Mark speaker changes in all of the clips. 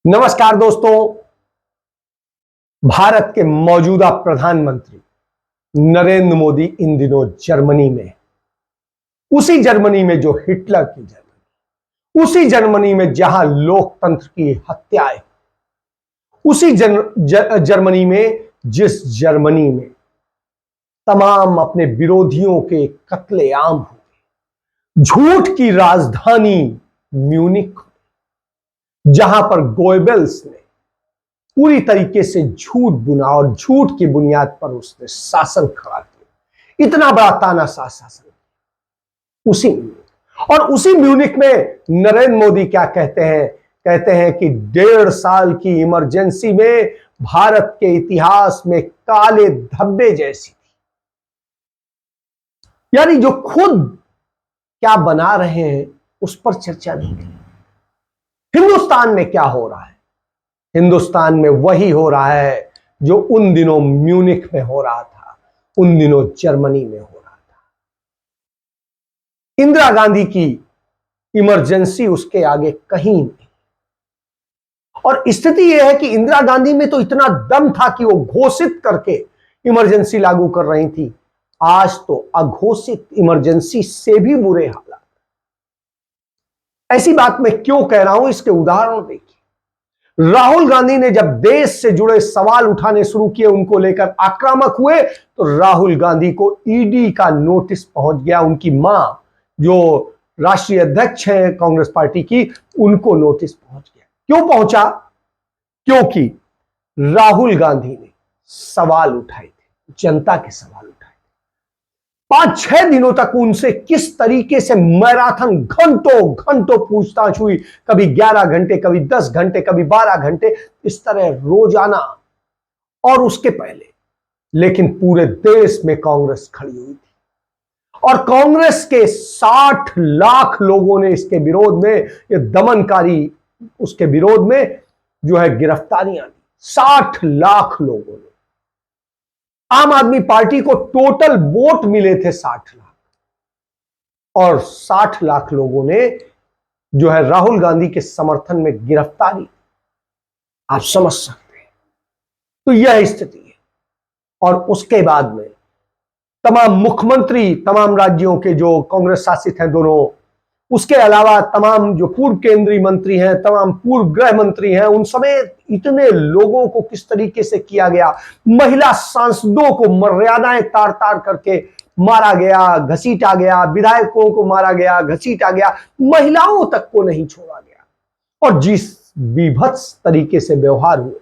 Speaker 1: नमस्कार दोस्तों। भारत के मौजूदा प्रधानमंत्री नरेंद्र मोदी इन दिनों जर्मनी में, उसी जर्मनी में जो हिटलर की जर्मनी, उसी जर्मनी में जहां लोकतंत्र की हत्याएं, उसी जर्मनी में जिस जर्मनी में तमाम अपने विरोधियों के कत्लेआम हुए, झूठ की राजधानी म्यूनिख, जहां पर गोएबल्स ने पूरी तरीके से झूठ बुना और झूठ की बुनियाद पर उसने शासन खड़ा किया, इतना बड़ा तानाशाह शासन उसी और उसी म्यूनिख में नरेंद्र मोदी क्या कहते हैं कि 1.5 साल की इमरजेंसी में भारत के इतिहास में काले धब्बे जैसी थी। यानी जो खुद क्या बना रहे हैं उस पर चर्चा नहीं की। हिंदुस्तान में क्या हो रहा है? हिंदुस्तान में वही हो रहा है जो उन दिनों म्यूनिख में हो रहा था, उन दिनों जर्मनी में हो रहा था। इंदिरा गांधी की इमरजेंसी उसके आगे कहीं नहीं। और स्थिति यह है कि इंदिरा गांधी में तो इतना दम था कि वो घोषित करके इमरजेंसी लागू कर रही थी। आज तो अघोषित इमरजेंसी से भी बुरे हालात। ऐसी बात मैं क्यों कह रहा हूं, इसके उदाहरण देखिए। राहुल गांधी ने जब देश से जुड़े सवाल उठाने शुरू किए, उनको लेकर आक्रामक हुए, तो राहुल गांधी को ईडी का नोटिस पहुंच गया। उनकी मां, जो राष्ट्रीय अध्यक्ष है कांग्रेस पार्टी की, उनको नोटिस पहुंच गया। क्यों पहुंचा? क्योंकि राहुल गांधी ने सवाल उठाए थे, जनता के सवाल उठाए थे। 5-6 दिनों तक उनसे किस तरीके से मैराथन, घंटों घंटों पूछताछ हुई, कभी 11 घंटे, कभी 10 घंटे, कभी 12 घंटे, इस तरह रोजाना। और उसके पहले लेकिन पूरे देश में कांग्रेस खड़ी हुई थी और कांग्रेस के 60 लाख लोगों ने इसके विरोध में, ये दमनकारी उसके विरोध में जो है गिरफ्तारियां दी। 60 लाख लोगों ने। आम आदमी पार्टी को टोटल वोट मिले थे 60 लाख और 60 लाख लोगों ने जो है राहुल गांधी के समर्थन में गिरफ्तारी। आप समझ सकते हैं। तो यह स्थिति है। और उसके बाद में तमाम मुख्यमंत्री, तमाम राज्यों के जो कांग्रेस शासित हैं दोनों, उसके अलावा तमाम जो पूर्व केंद्रीय मंत्री हैं, तमाम पूर्व गृह मंत्री हैं, उन समेत इतने लोगों को किस तरीके से किया गया। महिला सांसदों को मर्यादाएं तार तार करके मारा गया, घसीटा गया, विधायकों को मारा गया, घसीटा गया, महिलाओं तक को नहीं छोड़ा गया। और जिस बीभत्स तरीके से व्यवहार हुए,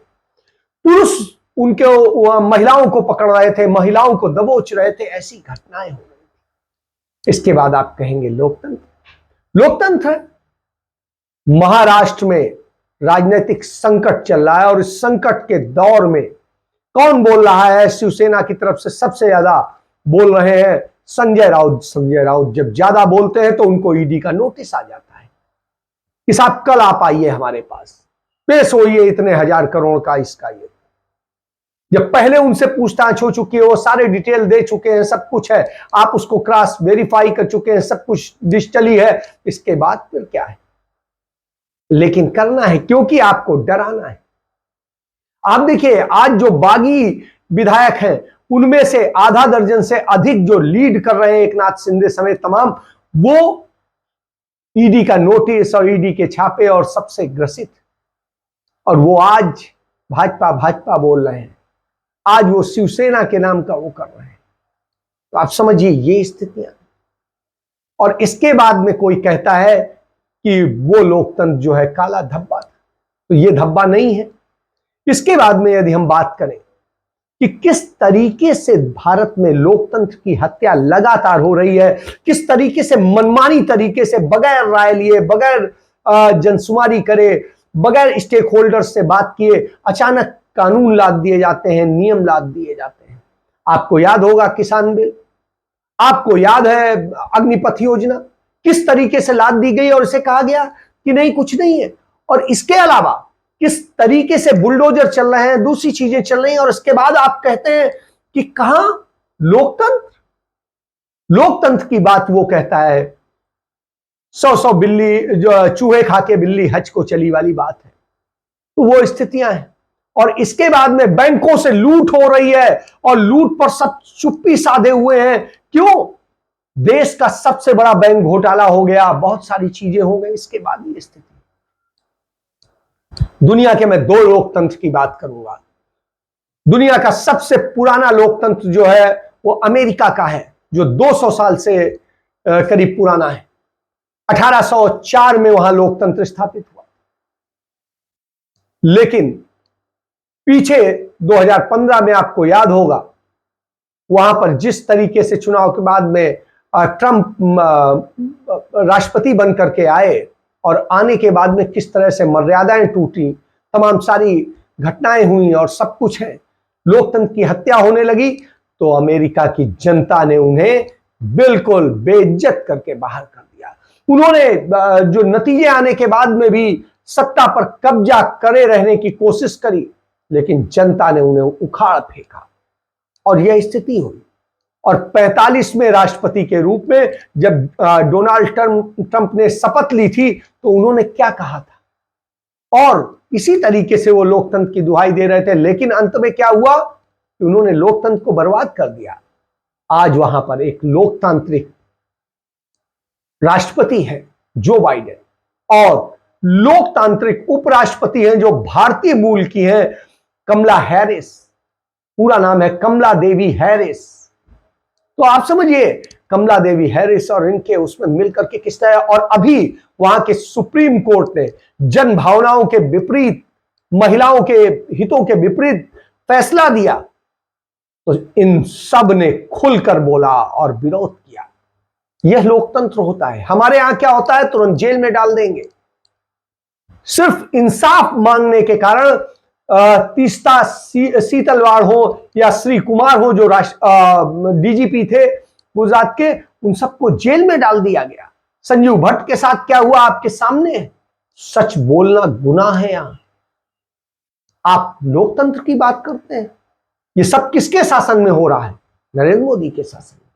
Speaker 1: पुरुष उनके महिलाओं को पकड़ रहे थे, महिलाओं को दबोच रहे थे, ऐसी घटनाएं हो रही। इसके बाद आप कहेंगे लोकतंत्र। लोकतंत्र महाराष्ट्र में राजनीतिक संकट चल रहा है और इस संकट के दौर में कौन बोल रहा है? शिवसेना की तरफ से सबसे ज्यादा बोल रहे हैं संजय राउत। संजय राउत जब ज्यादा बोलते हैं तो उनको ईडी का नोटिस आ जाता है कि साहब कल आप आइए हमारे पास, पेश होइए इतने 1000 करोड़ का इसका। ये जब पहले उनसे पूछताछ हो चुकी है, वो सारे डिटेल दे चुके हैं, सब कुछ है, आप उसको क्रॉस वेरीफाई कर चुके हैं, सब कुछ डिजिटली है, इसके बाद फिर क्या है? लेकिन करना है क्योंकि आपको डराना है। आप देखिए आज जो बागी विधायक हैं, उनमें से आधा दर्जन से अधिक जो लीड कर रहे हैं, एकनाथ शिंदे समेत तमाम, वो ईडी का नोटिस और ईडी के छापे और सबसे ग्रसित। और वो आज भाजपा भाजपा बोल रहे हैं, आज वो शिवसेना के नाम का वो कर रहे हैं। तो आप समझिए ये स्थितियां। और इसके बाद में कोई कहता है कि वो लोकतंत्र जो है काला धब्बा था, तो ये धब्बा नहीं है। इसके बाद में यदि हम बात करें कि किस तरीके से भारत में लोकतंत्र की हत्या लगातार हो रही है, किस तरीके से मनमानी तरीके से, बगैर राय लिए, बगैर जनसुमारी करे, बगैर स्टेक होल्डर्स से बात किए अचानक कानून लाद दिए जाते हैं, नियम लाद दिए जाते हैं। आपको याद होगा किसान बिल, आपको याद है अग्निपथ योजना, किस तरीके से लाद दी गई और इसे कहा गया कि नहीं कुछ नहीं है। और इसके अलावा किस तरीके से बुलडोजर चल रहे हैं, दूसरी चीजें चल रही हैं, और इसके बाद आप कहते हैं कि कहां लोकतंत्र। लोकतंत्र की बात वो कहता है 100 बिल्ली जो चूहे खा के बिल्ली हज को चली वाली बात है। तो वो स्थितियां हैं। और इसके बाद में बैंकों से लूट हो रही है और लूट पर सब चुप्पी साधे हुए हैं। क्यों? देश का सबसे बड़ा बैंक घोटाला हो गया, बहुत सारी चीजें हो गई, इसके बाद ये स्थिति। दुनिया के मैं 2 लोकतंत्र की बात करूंगा। दुनिया का सबसे पुराना लोकतंत्र जो है वो अमेरिका का है, जो 200 साल से करीब पुराना है। 1804 में वहां लोकतंत्र स्थापित हुआ। लेकिन पीछे 2015 में आपको याद होगा, वहां पर जिस तरीके से चुनाव के बाद में ट्रंप राष्ट्रपति बन करके आए और आने के बाद में किस तरह से मर्यादाएं टूटी, तमाम सारी घटनाएं हुई और सब कुछ है, लोकतंत्र की हत्या होने लगी, तो अमेरिका की जनता ने उन्हें बिल्कुल बेइज्जत करके बाहर कर दिया। उन्होंने जो नतीजे आने के बाद में भी सत्ता पर कब्जा करे रहने की कोशिश करी, लेकिन जनता ने उन्हें उखाड़ फेंका और यह स्थिति हुई। और 45वें राष्ट्रपति के रूप में जब डोनाल्ड ट्रंप ने शपथ ली थी, तो उन्होंने क्या कहा था, और इसी तरीके से वो लोकतंत्र की दुहाई दे रहे थे। लेकिन अंत में क्या हुआ कि उन्होंने लोकतंत्र को बर्बाद कर दिया। आज वहां पर एक लोकतांत्रिक राष्ट्रपति है जो बाइडेन, और लोकतांत्रिक उपराष्ट्रपति हैं जो भारतीय मूल की हैं, कमला हैरिस। पूरा नाम है कमला देवी हैरिस। तो आप समझिए कमला देवी हैरिस और इनके उसमें मिलकर के किस तरह, और अभी वहां के सुप्रीम कोर्ट ने जन भावनाओं के विपरीत, महिलाओं के हितों के विपरीत फैसला दिया, तो इन सब ने खुलकर बोला और विरोध किया। यह लोकतंत्र होता है। हमारे यहां क्या होता है, तुरंत जेल में डाल देंगे। सिर्फ इंसाफ मांगने के कारण तीस्ता सीतलवाड़ हो या श्री कुमार हो, जो डीजीपी थे गुजरात के, उन सबको जेल में डाल दिया गया। संजीव भट्ट के साथ क्या हुआ आपके सामने है। सच बोलना गुनाह है। यहां आप लोकतंत्र की बात करते हैं। ये सब किसके शासन में हो रहा है? नरेंद्र मोदी के शासन में।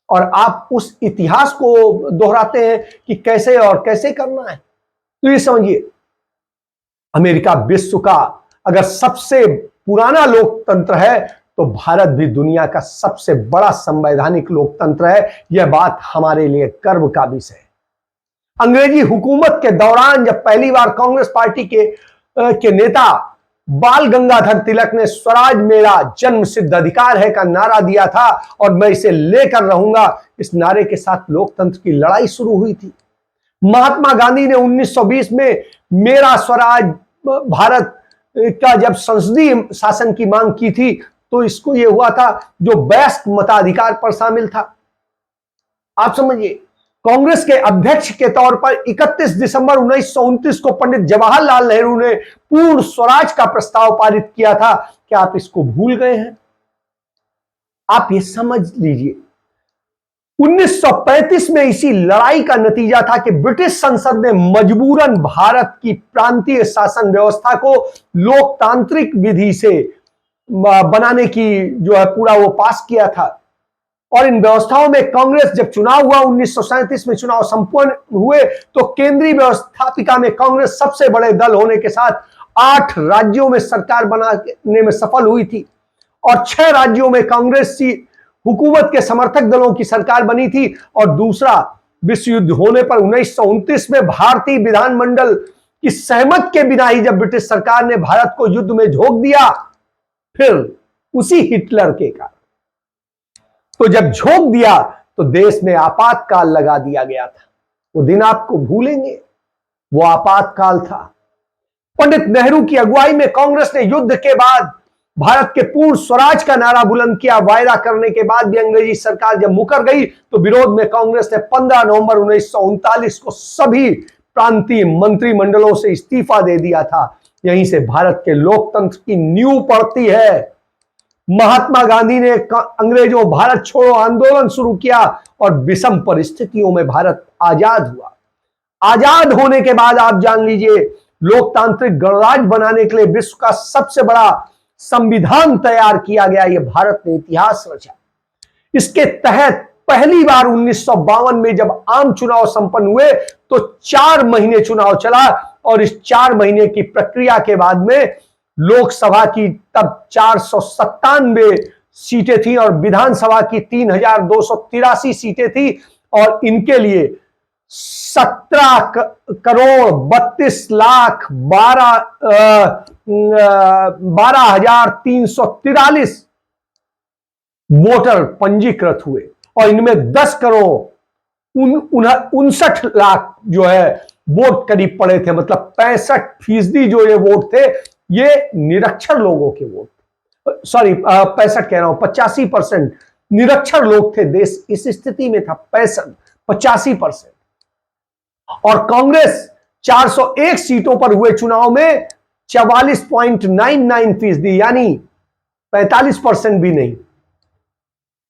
Speaker 1: और आप उस इतिहास को दोहराते हैं कि कैसे और कैसे करना है। तो ये समझिए, अमेरिका विश्व का अगर सबसे पुराना लोकतंत्र है, तो भारत भी दुनिया का सबसे बड़ा संवैधानिक लोकतंत्र है। यह बात हमारे लिए गर्व का विषय है। अंग्रेजी हुकूमत के दौरान जब पहली बार कांग्रेस पार्टी के नेता बाल गंगाधर तिलक ने स्वराज मेरा जन्म सिद्ध अधिकार है का नारा दिया था, और मैं इसे लेकर रहूंगा, इस नारे के साथ लोकतंत्र की लड़ाई शुरू हुई थी। महात्मा गांधी ने 1920 में मेरा स्वराज भारत का जब संसदीय शासन की मांग की थी, तो इसको यह हुआ था जो वयस्क मताधिकार पर शामिल था। आप समझिए, कांग्रेस के अध्यक्ष के तौर पर 31 दिसंबर 1929 को पंडित जवाहरलाल नेहरू ने पूर्ण स्वराज का प्रस्ताव पारित किया था। क्या आप इसको भूल गए हैं? आप ये समझ लीजिए, 1935 में इसी लड़ाई का नतीजा था कि ब्रिटिश संसद ने मजबूरन भारत की प्रांतीय शासन व्यवस्था को लोकतांत्रिक विधि से बनाने की जो है पूरा वो पास किया था। और इन व्यवस्थाओं में कांग्रेस जब चुनाव हुआ, 1937 में चुनाव संपन्न हुए, तो केंद्रीय व्यवस्थापिका में कांग्रेस सबसे बड़े दल होने के साथ 8 राज्यों में सरकार बनाने में सफल हुई थी, और 6 राज्यों में कांग्रेस की हुकूमत के समर्थक दलों की सरकार बनी थी। और दूसरा विश्व युद्ध होने पर 1929 में भारतीय विधानमंडल की सहमत के बिना ही जब ब्रिटिश सरकार ने भारत को युद्ध में झोंक दिया, फिर उसी हिटलर के कारण, तो जब झोंक दिया तो देश में आपातकाल लगा दिया गया था। वो दिन आपको भूलेंगे, वो आपातकाल था। पंडित नेहरू की अगुवाई में कांग्रेस ने युद्ध के बाद भारत के पूर्ण स्वराज का नारा बुलंद किया। वायदा करने के बाद भी अंग्रेजी सरकार जब मुकर गई, तो विरोध में कांग्रेस ने 15 नवंबर 1939 को सभी प्रांतीय मंत्रिमंडलों से इस्तीफा दे दिया था। यहीं से भारत के लोकतंत्र की नींव पड़ती है। महात्मा गांधी ने अंग्रेजों भारत छोड़ो आंदोलन शुरू किया, और विषम परिस्थितियों में भारत आजाद हुआ। आजाद होने के बाद आप जान लीजिए, लोकतांत्रिक गणराज्य बनाने के लिए विश्व का सबसे बड़ा संविधान तैयार किया गया। यह भारत ने इतिहास रचा। इसके तहत पहली बार 1952 में जब आम चुनाव संपन्न हुए, तो 4 महीने चुनाव चला, और इस 4 महीने की प्रक्रिया के बाद में लोकसभा की तब 497 सीटें थी और विधानसभा की 3283 सीटें थी और इनके लिए 17,32,12,343 वोटर पंजीकृत हुए और इनमें 10,59,00,000 जो है वोट करीब पड़े थे। मतलब 65% जो ये वोट थे ये निरक्षर लोगों के वोट, सॉरी 65 कह रहा हूं, 85% निरक्षर लोग थे। देश इस स्थिति में था 85%। और कांग्रेस 401 सीटों पर हुए चुनाव में 44.99% यानी 45% भी नहीं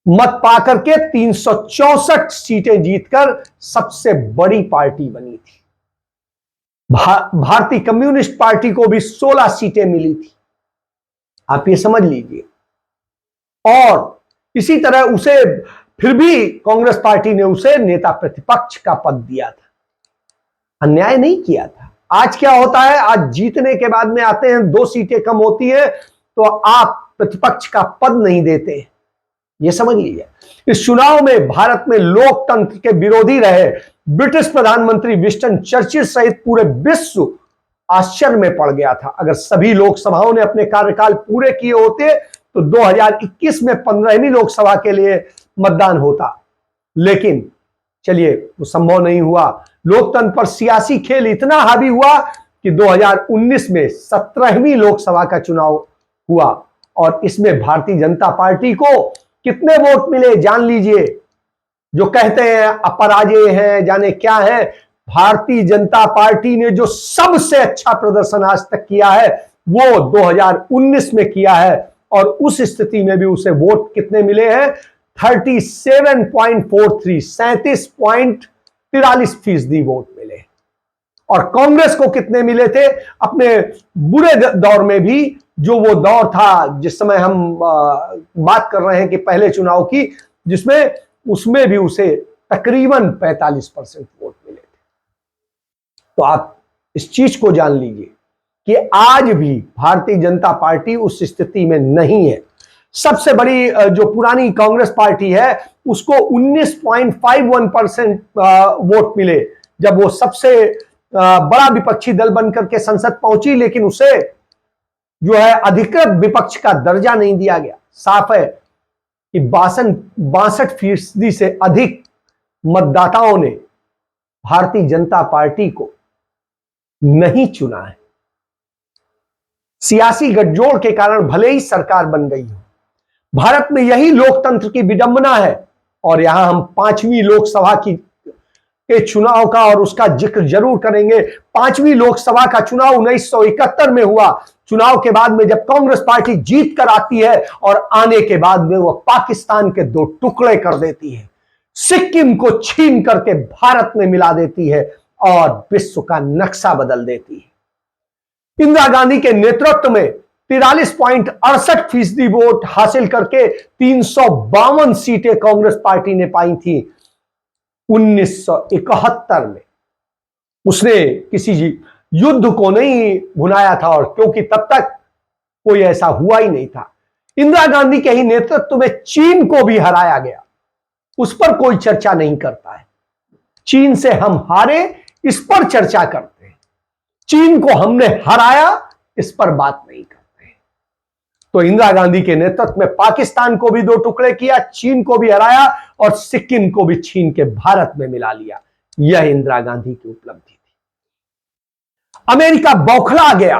Speaker 1: मत पाकर के 364 सीटें जीतकर सबसे बड़ी पार्टी बनी थी। भारतीय कम्युनिस्ट पार्टी को भी 16 सीटें मिली थी, आप ये समझ लीजिए। और इसी तरह उसे फिर भी कांग्रेस पार्टी ने उसे नेता प्रतिपक्ष का पद दिया था, अन्याय नहीं किया था। आज क्या होता है, आज जीतने के बाद में आते हैं 2 सीटें कम होती है तो आप प्रतिपक्ष का पद नहीं देते, ये समझ लीजिए। इस चुनाव में भारत में लोकतंत्र के विरोधी रहे ब्रिटिश प्रधानमंत्री विंस्टन चर्चिल सहित पूरे विश्व आश्चर्य में पड़ गया था। अगर सभी लोकसभाओं ने अपने कार्यकाल पूरे किए होते तो 2021 में 15वीं लोकसभा के लिए मतदान होता, लेकिन चलिए वो संभव नहीं हुआ। लोकतंत्र पर सियासी खेल इतना हावी हुआ कि 2019 में 17वीं लोकसभा का चुनाव हुआ और इसमें भारतीय जनता पार्टी को कितने वोट मिले जान लीजिए। जो कहते हैं अपराजय हैं जाने क्या है, भारतीय जनता पार्टी ने जो सबसे अच्छा प्रदर्शन आज तक किया है वो 2019 में किया है और उस स्थिति में भी उसे वोट कितने मिले हैं, 37.43 37.43% वोट मिले। और कांग्रेस को कितने मिले थे अपने बुरे दौर में भी, जो वो दौर था जिस समय हम बात कर रहे हैं कि पहले चुनाव की, जिसमें उसमें भी उसे तकरीबन 45% वोट मिले थे। तो आप इस चीज को जान लीजिए कि आज भी भारतीय जनता पार्टी उस स्थिति में नहीं है। सबसे बड़ी जो पुरानी कांग्रेस पार्टी है उसको 19.51% वोट मिले जब वो सबसे बड़ा विपक्षी दल बनकर के संसद पहुंची, लेकिन उसे जो है अधिकृत विपक्ष का दर्जा नहीं दिया गया। साफ है कि 62% से अधिक मतदाताओं ने भारतीय जनता पार्टी को नहीं चुना है। सियासी गठजोड़ के कारण भले ही सरकार बन गई हो, भारत में यही लोकतंत्र की विडंबना है। और यहां हम 5वीं लोकसभा के चुनाव का और उसका जिक्र जरूर करेंगे। 5वीं लोकसभा का चुनाव 1971 में हुआ। चुनाव के बाद में जब कांग्रेस पार्टी जीत कर आती है और आने के बाद में वह पाकिस्तान के 2 टुकड़े कर देती है, सिक्किम को छीन करके भारत में मिला देती है और विश्व का नक्शा बदल देती है। इंदिरा गांधी के नेतृत्व में 43.68% वोट हासिल करके 352 सीटें कांग्रेस पार्टी ने पाई थी 1971 में। उसने किसी युद्ध को नहीं भुनाया था और क्योंकि तब तक कोई ऐसा हुआ ही नहीं था। इंदिरा गांधी के ही नेतृत्व में चीन को भी हराया गया, उस पर कोई चर्चा नहीं करता है। चीन से हम हारे इस पर चर्चा करते हैं, चीन को हमने हराया इस पर बात नहीं करते। तो इंदिरा गांधी के नेतृत्व में पाकिस्तान को भी 2 टुकड़े किया, चीन को भी हराया और सिक्किम को भी छीन के भारत में मिला लिया। यह इंदिरा गांधी की उपलब्धि थी। अमेरिका बौखला गया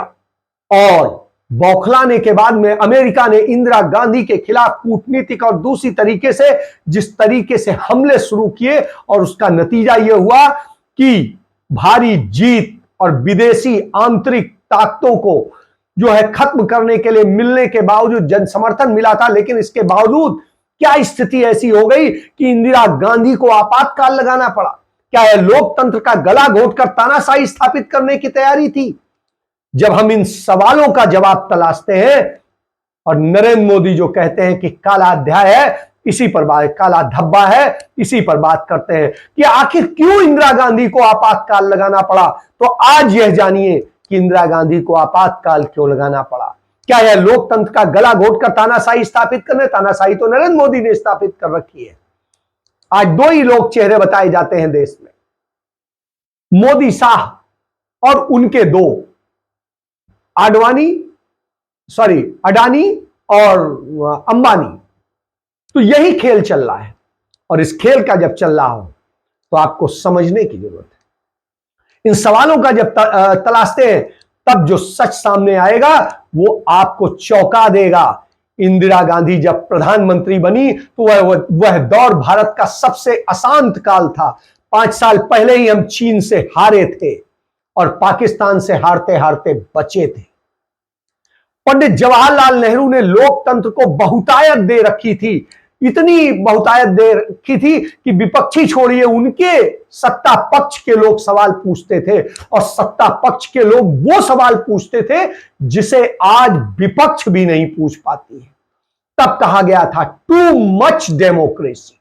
Speaker 1: और बौखलाने के बाद में अमेरिका ने इंदिरा गांधी के खिलाफ कूटनीतिक और दूसरी तरीके से जिस तरीके से हमले शुरू किए और उसका नतीजा यह हुआ कि भारी जीत और विदेशी आंतरिक ताकतों को जो है खत्म करने के लिए मिलने के बावजूद जन समर्थन मिला था, लेकिन इसके बावजूद क्या स्थिति ऐसी हो गई कि इंदिरा गांधी को आपातकाल लगाना पड़ा। क्या यह लोकतंत्र का गला घोटकर तानाशाही स्थापित करने की तैयारी थी? जब हम इन सवालों का जवाब तलाशते हैं और नरेंद्र मोदी जो कहते हैं कि काला अध्याय है, इसी पर बात, काला धब्बा है, इसी पर बात करते हैं कि आखिर क्यों इंदिरा गांधी को आपातकाल लगाना पड़ा। तो आज यह जानिए कि इंदिरा गांधी को आपातकाल क्यों लगाना पड़ा। क्या यह लोकतंत्र का गला घोटकर तानाशाही स्थापित करने? तानाशाही तो नरेंद्र मोदी ने स्थापित कर रखी है। आज दो ही लोग चेहरे बताए जाते हैं देश में, मोदी शाह और उनके दो, अडानी और अंबानी। तो यही खेल चल रहा है, और इस खेल का जब चल रहा हो तो आपको समझने की जरूरत है। इन सवालों का जब तलाशते हैं तब जो सच सामने आएगा वो आपको चौंका देगा। इंदिरा गांधी जब प्रधानमंत्री बनी तो वह दौर भारत का सबसे अशांत काल था। 5 साल पहले ही हम चीन से हारे थे और पाकिस्तान से हारते हारते बचे थे। पंडित जवाहरलाल नेहरू ने लोकतंत्र को बहुतायत दे रखी थी, इतनी बहुतायत दे रखी थी कि विपक्षी छोड़िए, उनके सत्ता पक्ष के लोग सवाल पूछते थे, और सत्ता पक्ष के लोग वो सवाल पूछते थे जिसे आज विपक्ष भी नहीं पूछ पाती है। तब कहा गया था too much democracy,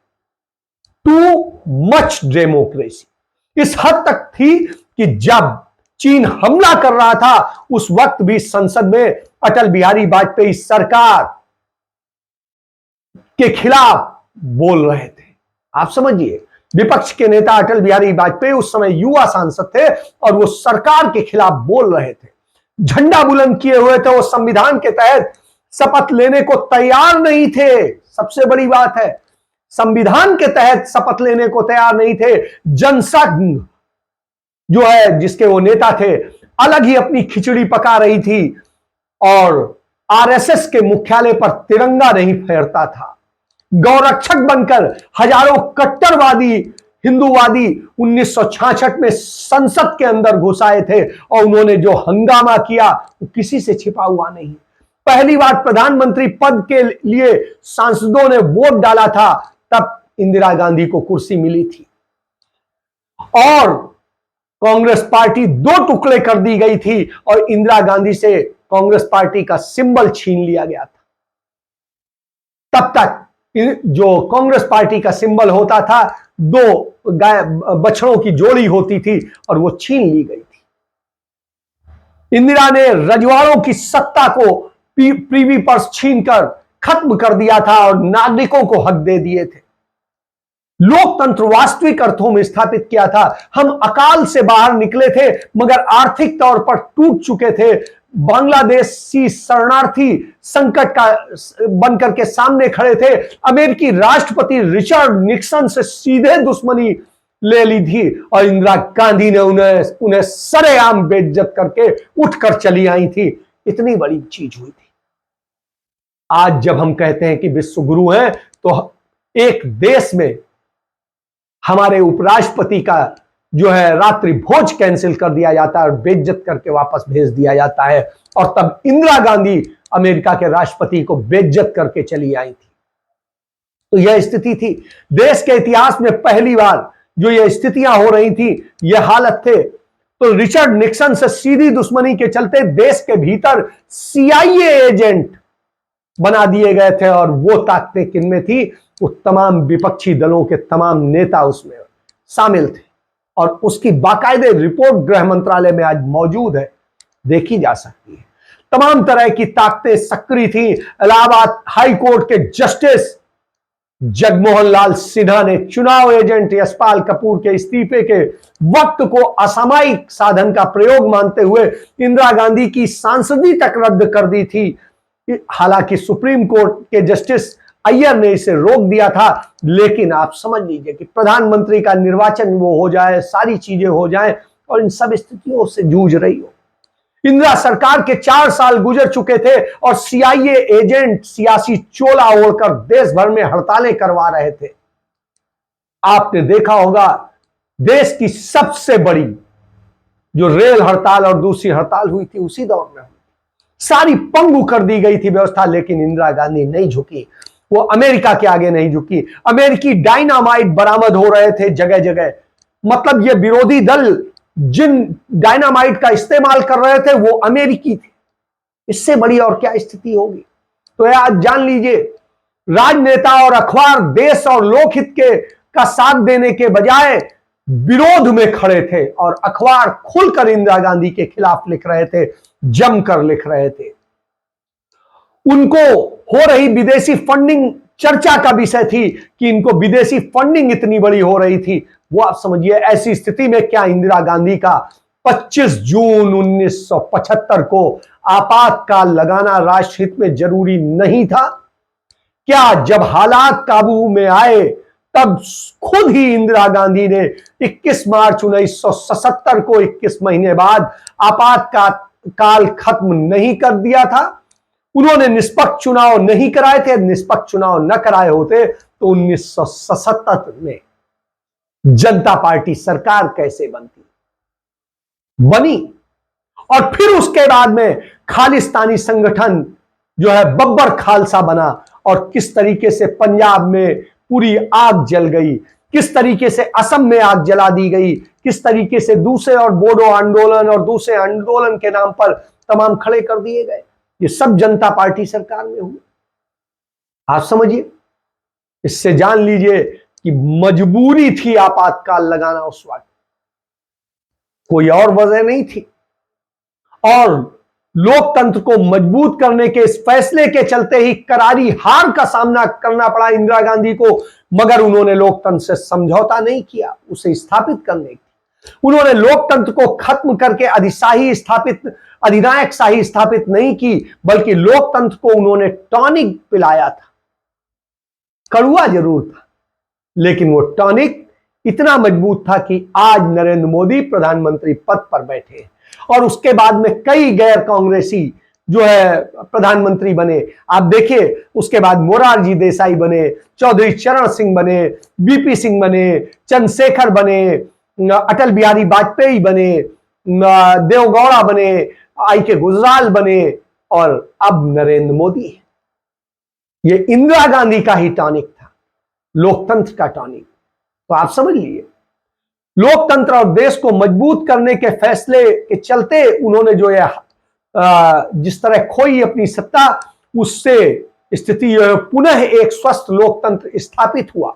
Speaker 1: too much democracy. इस हद तक थी कि जब चीन हमला कर रहा था उस वक्त भी संसद में अटल बिहारी वाजपेयी सरकार के खिलाफ बोल रहे थे। आप समझिए, विपक्ष के नेता अटल बिहारी वाजपेयी उस समय युवा सांसद थे और वो सरकार के खिलाफ बोल रहे थे, झंडा बुलंद किए हुए थे। वो संविधान के तहत शपथ लेने को तैयार नहीं थे। सबसे बड़ी बात है, संविधान के तहत शपथ लेने को तैयार नहीं थे। जनसंघ जो है, जिसके वो नेता थे, अलग ही अपनी खिचड़ी पका रही थी और आरएसएस के मुख्यालय पर तिरंगा नहीं फहरता था। गौरक्षक बनकर हजारों कट्टरवादी हिंदूवादी 1966 में संसद के अंदर घुस आए थे और उन्होंने जो हंगामा किया वो किसी से छिपा हुआ नहीं। पहली बार प्रधानमंत्री पद के लिए सांसदों ने वोट डाला था, तब इंदिरा गांधी को कुर्सी मिली थी और कांग्रेस पार्टी 2 टुकड़े कर दी गई थी और इंदिरा गांधी से कांग्रेस पार्टी का सिंबल छीन लिया गया था। तब तक जो कांग्रेस पार्टी का सिंबल होता था 2 बछड़ों की जोड़ी होती थी और वो छीन ली गई थी। इंदिरा ने रजवाड़ों की सत्ता को प्रीवी पर्स छीनकर खत्म कर दिया था और नागरिकों को हक दे दिए थे। लोकतंत्र वास्तविक अर्थों में स्थापित किया था। हम अकाल से बाहर निकले थे मगर आर्थिक तौर पर टूट चुके थे। बांग्लादेशी शरणार्थी संकट का बनकर के सामने खड़े थे। अमेरिकी राष्ट्रपति रिचर्ड निक्सन से सीधे दुश्मनी ले ली थी और इंदिरा गांधी ने उन्हें सरेआम बेइज्जत करके उठकर चली आई थी। इतनी बड़ी चीज हुई थी। आज जब हम कहते हैं कि विश्व गुरु हैं तो एक देश में हमारे उपराष्ट्रपति का जो है रात्रि भोज कैंसिल कर दिया जाता है और बेइज्जत करके वापस भेज दिया जाता है, और तब इंदिरा गांधी अमेरिका के राष्ट्रपति को बेइज्जत करके चली आई थी। तो यह स्थिति थी देश के इतिहास में। पहली बार जो यह स्थितियां हो रही थी, यह हालत थे, तो रिचर्ड निक्सन से सीधी दुश्मनी के चलते देश के भीतर CIA एजेंट बना दिए गए थे और वो ताकतें किनमें थी? वो तमाम विपक्षी दलों के तमाम नेता उसमें शामिल थे और उसकी बाकायदे रिपोर्ट गृह मंत्रालय में आज मौजूद है, देखी जा सकती है। तमाम तरह की ताकतें सक्रिय थी। इलाहाबाद हाई कोर्ट के जस्टिस जगमोहन लाल सिन्हा ने चुनाव एजेंट यशपाल कपूर के इस्तीफे के वक्त को असामयिक साधन का प्रयोग मानते हुए इंदिरा गांधी की सांसदी तक रद्द कर दी थी। हालांकि सुप्रीम कोर्ट के जस्टिस अय्यर ने इसे रोक दिया था, लेकिन आप समझ लीजिए कि प्रधानमंत्री का निर्वाचन वो हो जाए, सारी चीजें हो जाएं और इन सब स्थितियों से जूझ रही हो। इंदिरा सरकार के 4 साल गुजर चुके थे और CIA एजेंट सियासी चोला ओढ़कर देश भर में हड़तालें करवा रहे थे। आपने देखा होगा देश की सबसे बड़ी जो रेल हड़ताल और दूसरी हड़ताल हुई थी उसी दौर में सारी पंगु कर दी गई थी व्यवस्था, लेकिन इंदिरा गांधी नहीं झुकी। वो अमेरिका के आगे नहीं झुकी। अमेरिकी डायनामाइट बरामद हो रहे थे जगह जगह। मतलब ये विरोधी दल जिन डायनामाइट का इस्तेमाल कर रहे थे वो अमेरिकी थे। इससे बड़ी और क्या स्थिति होगी? तो आज जान लीजिए राजनेता और अखबार देश और लोकहित के का साथ देने के बजाय विरोध में खड़े थे और अखबार खुलकर इंदिरा गांधी के खिलाफ लिख रहे थे, जमकर लिख रहे थे। उनको हो रही विदेशी फंडिंग चर्चा का विषय थी कि इनको विदेशी फंडिंग इतनी बड़ी हो रही थी। वो आप समझिए, ऐसी स्थिति में क्या इंदिरा गांधी का 25 जून 1975 को आपातकाल लगाना राष्ट्रहित में जरूरी नहीं था? क्या जब हालात काबू में आए तब खुद ही इंदिरा गांधी ने 21 मार्च 1977 को 21 महीने बाद आपातकाल खत्म नहीं कर दिया था? उन्होंने निष्पक्ष चुनाव नहीं कराए थे। निष्पक्ष चुनाव न कराए होते तो 1977 में जनता पार्टी सरकार कैसे बनी? और फिर उसके बाद में खालिस्तानी संगठन जो है बब्बर खालसा बना और किस तरीके से पंजाब में पूरी आग जल गई, किस तरीके से असम में आग जला दी गई, किस तरीके से दूसरे और बोडो आंदोलन और दूसरे आंदोलन के नाम पर तमाम खड़े कर दिए गए। ये सब जनता पार्टी सरकार में हुआ। आप समझिए, इससे जान लीजिए कि मजबूरी थी आपातकाल लगाना उस वक्त, कोई और वजह नहीं थी। और लोकतंत्र को मजबूत करने के इस फैसले के चलते ही करारी हार का सामना करना पड़ा इंदिरा गांधी को, मगर उन्होंने लोकतंत्र से समझौता नहीं किया उसे स्थापित करने की। उन्होंने लोकतंत्र को खत्म करके अधिनायक शाही स्थापित नहीं की, बल्कि लोकतंत्र को उन्होंने टॉनिक पिलाया था। कड़वा जरूर था, लेकिन वो टॉनिक इतना मजबूत था कि आज नरेंद्र मोदी प्रधानमंत्री पद पर बैठे हैं और उसके बाद में कई गैर कांग्रेसी जो है प्रधानमंत्री बने। आप देखिए, उसके बाद मोरारजी देसाई बने, चौधरी चरण सिंह बने, बीपी सिंह बने, चंद्रशेखर बने, अटल बिहारी वाजपेयी बने, देवगौड़ा बने, आई.के. गुजराल बने और अब नरेंद्र मोदी है। ये इंदिरा गांधी का ही टॉनिक था, लोकतंत्र का टॉनिक। तो आप समझ लीजिए, लोकतंत्र और देश को मजबूत करने के फैसले के चलते उन्होंने जो है जिस तरह खोई अपनी सत्ता, उससे स्थिति पुनः एक स्वस्थ लोकतंत्र स्थापित हुआ।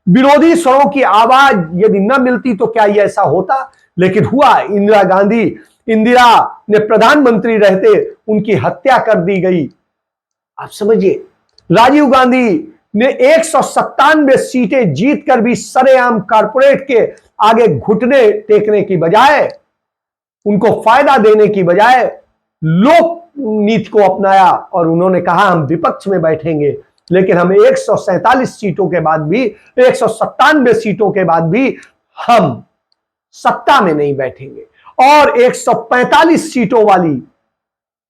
Speaker 1: विरोधी स्वरों की आवाज यदि न मिलती तो क्या ये ऐसा होता? लेकिन हुआ। इंदिरा ने प्रधानमंत्री रहते उनकी हत्या कर दी गई। आप समझिए, राजीव गांधी ने 197 सीटें जीतकर भी सरेआम कारपोरेट के आगे घुटने टेकने की बजाय, उनको फायदा देने की बजाय लोक नीति को अपनाया और उन्होंने कहा हम विपक्ष में बैठेंगे, लेकिन हम 147 सीटों के बाद भी, 197 सीटों के बाद भी हम सत्ता में नहीं बैठेंगे। और 145 सीटों वाली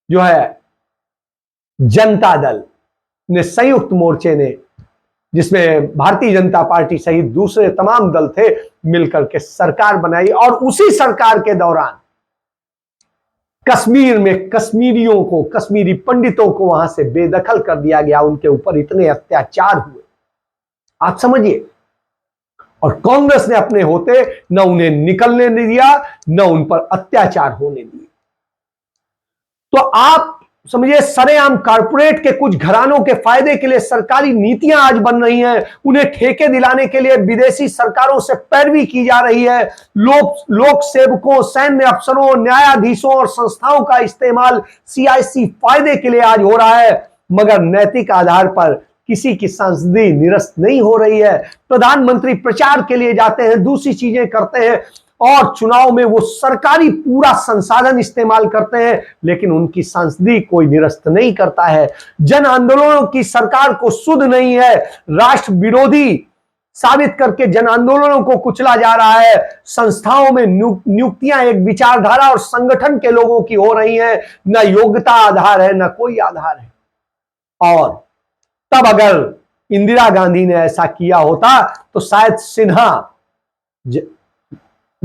Speaker 1: जो है जनता दल ने, संयुक्त मोर्चे ने, जिसमें भारतीय जनता पार्टी सहित दूसरे तमाम दल थे, मिलकर के सरकार बनाई। और उसी सरकार के दौरान कश्मीर में कश्मीरियों को, कश्मीरी पंडितों को वहां से बेदखल कर दिया गया। उनके ऊपर इतने अत्याचार हुए, आप समझिए। और कांग्रेस ने अपने होते न उन्हें निकलने नहीं दिया, न उन पर अत्याचार होने दिए। तो आप समझिए, सरेआम कारपोरेट के कुछ घरानों के फायदे के लिए सरकारी नीतियां आज बन रही हैं। उन्हें ठेके दिलाने के लिए विदेशी सरकारों से पैरवी की जा रही है। लोक सेवकों, सैन्य अफसरों, न्यायाधीशों और संस्थाओं का इस्तेमाल सियासी फायदे के लिए आज हो रहा है, मगर नैतिक आधार पर किसी की संसदीय निरस्त नहीं हो रही है। प्रधानमंत्री प्रचार के लिए जाते हैं, दूसरी चीजें करते हैं और चुनाव में वो सरकारी पूरा संसाधन इस्तेमाल करते हैं, लेकिन उनकी संसदीय कोई निरस्त नहीं करता है। जन आंदोलनों की सरकार को सुध नहीं है, राष्ट्र विरोधी साबित करके जन आंदोलनों को कुचला जा रहा है। संस्थाओं में नियुक्तियां एक विचारधारा और संगठन के लोगों की हो रही हैं, न योग्यता आधार है, न कोई आधार है। और तब अगर इंदिरा गांधी ने ऐसा किया होता तो शायद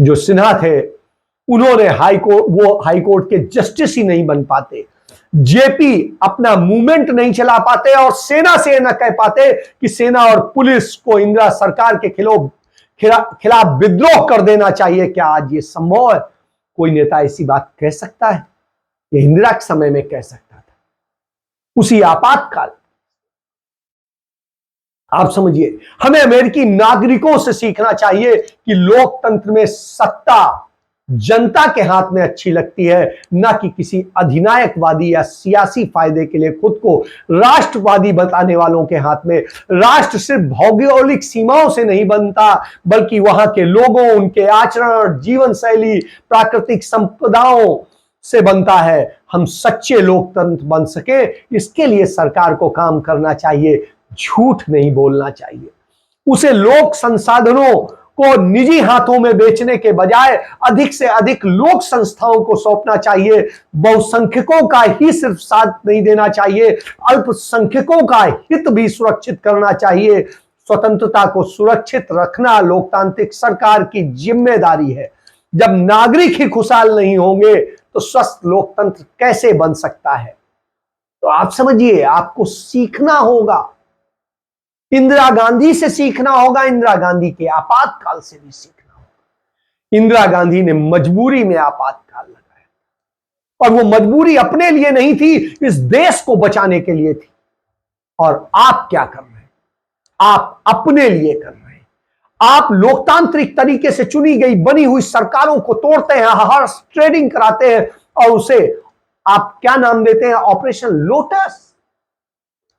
Speaker 1: सिन्हा थे, उन्होंने हाईकोर्ट के जस्टिस ही नहीं बन पाते। जेपी अपना मूवमेंट नहीं चला पाते और सेना से न कह पाते कि सेना और पुलिस को इंदिरा सरकार के खिलाफ विद्रोह कर देना चाहिए। क्या आज ये संभव है? कोई नेता ऐसी बात कह सकता है? ये इंदिरा के समय में कह सकता था, उसी आपातकाल। आप समझिए, हमें अमेरिकी नागरिकों से सीखना चाहिए कि लोकतंत्र में सत्ता जनता के हाथ में अच्छी लगती है, ना कि किसी अधिनायकवादी या सियासी फायदे के लिए खुद को राष्ट्रवादी बताने वालों के हाथ में। राष्ट्र सिर्फ भौगोलिक सीमाओं से नहीं बनता, बल्कि वहां के लोगों, उनके आचरण, जीवन शैली, प्राकृतिक संपदाओं से बनता है। हम सच्चे लोकतंत्र बन सके, इसके लिए सरकार को काम करना चाहिए, झूठ नहीं बोलना चाहिए। उसे लोक संसाधनों को निजी हाथों में बेचने के बजाय अधिक से अधिक लोक संस्थाओं को सौंपना चाहिए। बहुसंख्यकों का ही सिर्फ साथ नहीं देना चाहिए, अल्पसंख्यकों का हित भी सुरक्षित करना चाहिए। स्वतंत्रता को सुरक्षित रखना लोकतांत्रिक सरकार की जिम्मेदारी है। जब नागरिक ही खुशहाल नहीं होंगे तो स्वस्थ लोकतंत्र कैसे बन सकता है? तो आप समझिए, आपको सीखना होगा, इंदिरा गांधी से सीखना होगा, इंदिरा गांधी के आपातकाल से भी सीखना होगा। इंदिरा गांधी ने मजबूरी में आपातकाल लगाया, और वो मजबूरी अपने लिए नहीं थी, इस देश को बचाने के लिए थी। और आप क्या कर रहे हैं? आप अपने लिए कर रहे हैं। आप लोकतांत्रिक तरीके से चुनी गई बनी हुई सरकारों को तोड़ते हैं, हॉर्स ट्रेडिंग कराते हैं, और उसे आप क्या नाम देते हैं? Operation lotus.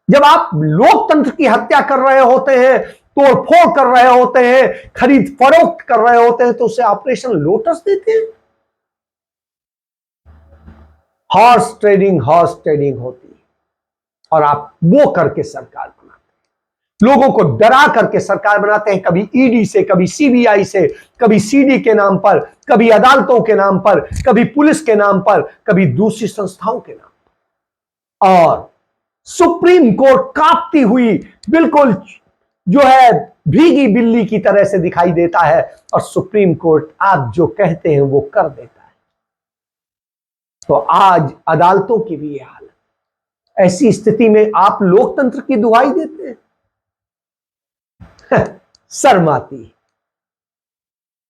Speaker 1: जब आप लोकतंत्र की हत्या कर रहे होते हैं, तोड़फोड़ कर रहे होते हैं, खरीद फरोख्त कर रहे होते हैं, तो उसे ऑपरेशन लोटस देते हैं। हॉर्स ट्रेडिंग होती है, और आप वो करके सरकार बनाते हैं, लोगों को डरा करके सरकार बनाते हैं, कभी ईडी से, कभी सीबीआई से, कभी सीडी के नाम पर, कभी अदालतों के नाम पर, कभी पुलिस के नाम पर, कभी दूसरी संस्थाओं के नाम पर। और सुप्रीम कोर्ट कांपती हुई, बिल्कुल जो है भीगी बिल्ली की तरह से दिखाई देता है, और सुप्रीम कोर्ट आप जो कहते हैं वो कर देता है। तो आज अदालतों की भी यह हालत। ऐसी स्थिति में आप लोकतंत्र की दुहाई देते हैं? शर्म आती है।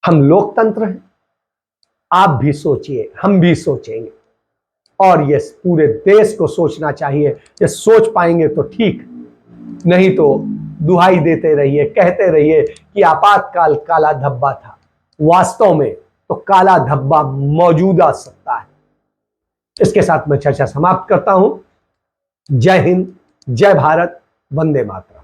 Speaker 1: हम लोकतंत्र हैं, आप भी सोचिए, हम भी सोचेंगे, और ये पूरे देश को सोचना चाहिए। ये सोच पाएंगे तो ठीक, नहीं तो दुहाई देते रहिए, कहते रहिए कि आपातकाल काला धब्बा था। वास्तव में तो काला धब्बा मौजूदा सत्ता है। इसके साथ मैं चर्चा समाप्त करता हूं। जय हिंद, जय भारत, वंदे मातरम।